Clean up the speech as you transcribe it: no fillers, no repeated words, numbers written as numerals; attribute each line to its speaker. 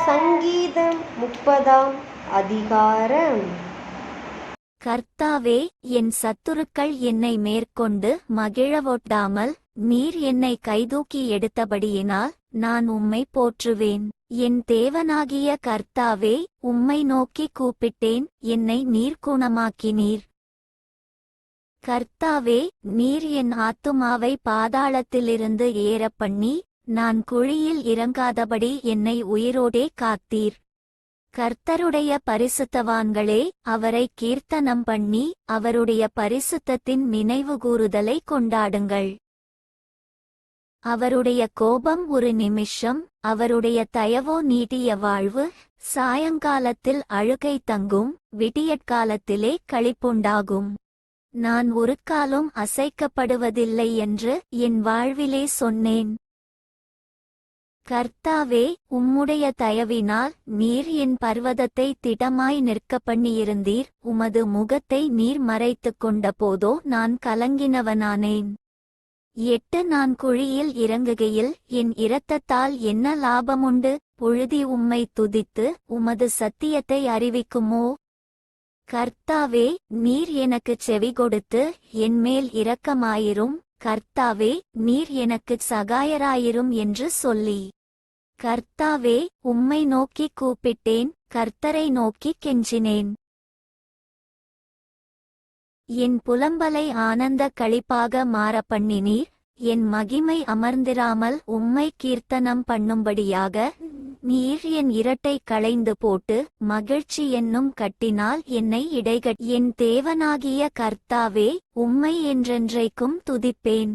Speaker 1: சங்கீதம் 30ஆம் அதிகாரம்.
Speaker 2: கர்த்தாவே, என் சத்துருக்கள் என்னை மேற்கொண்டு மகிழவொட்டாமல் நீர் என்னை கைதூக்கி எடுத்தபடியினால் நான் உம்மை போற்றுவேன். என் தேவனாகிய கர்த்தாவே, உம்மை நோக்கி கூப்பிட்டேன், என்னை நீர் குணமாக்கினீர். கர்த்தாவே, நீர் என் ஆத்துமாவை பாதாளத்திலிருந்து ஏறப்பண்ணி நான் குழியில் இறங்காதபடி என்னை உயிரோடே காத்தீர். கர்த்தருடைய பரிசுத்தவான்களே, அவரை கீர்த்தனம் பண்ணி அவருடைய பரிசுத்தத்தின் நினைவுகூருதலை கொண்டாடுங்கள். அவருடைய கோபம் ஒரு நிமிஷம், அவருடைய தயவோ நீட்டிய வாழ்வு. சாயங்காலத்தில் அழுகை தங்கும், விடியற்காலத்திலே களிப்புண்டாகும். நான் ஒரு காலும் அசைக்கப்படுவதில்லை என்று என் வாழ்விலே சொன்னேன். கர்த்தாவே, உம்முடைய தயவினால் நீர் என் பர்வதத்தை திடமாய் நிற்க பண்ணியிருந்தீர். உமது முகத்தை நீர் மறைத்துக் கொண்ட போதோ நான் கலங்கினவனானேன். நான் குழியில் இறங்குகையில் என் இரத்தத்தால் என்ன லாபமுண்டு? புழுதி உம்மை துதித்து உமது சத்தியத்தை அறிவிக்குமோ? கர்த்தாவே, நீர் எனக்குச் செவி கொடுத்து என்மேல் இரக்கமாயிரும். கர்த்தாவே, நீர் எனக்குச் சகாயராயிரும் என்று சொல்லி. கர்த்தாவே, உம்மை நோக்கிக் கூப்பிட்டேன், கர்த்தரை நோக்கிக் கெஞ்சினேன். என் புலம்பலை ஆனந்த களிப்பாக மாறப்பண்ணினீர். என் மகிமை அமர்ந்திராமல் உம்மை கீர்த்தனம் பண்ணும்படியாக நீர் என் இரட்டை களைந்து போட்டு மகிழ்ச்சி என்னும் கட்டினால் என்னை என் தேவனாகிய கர்த்தாவே, உம்மை என்றென்றைக்கும் துதிப்பேன்.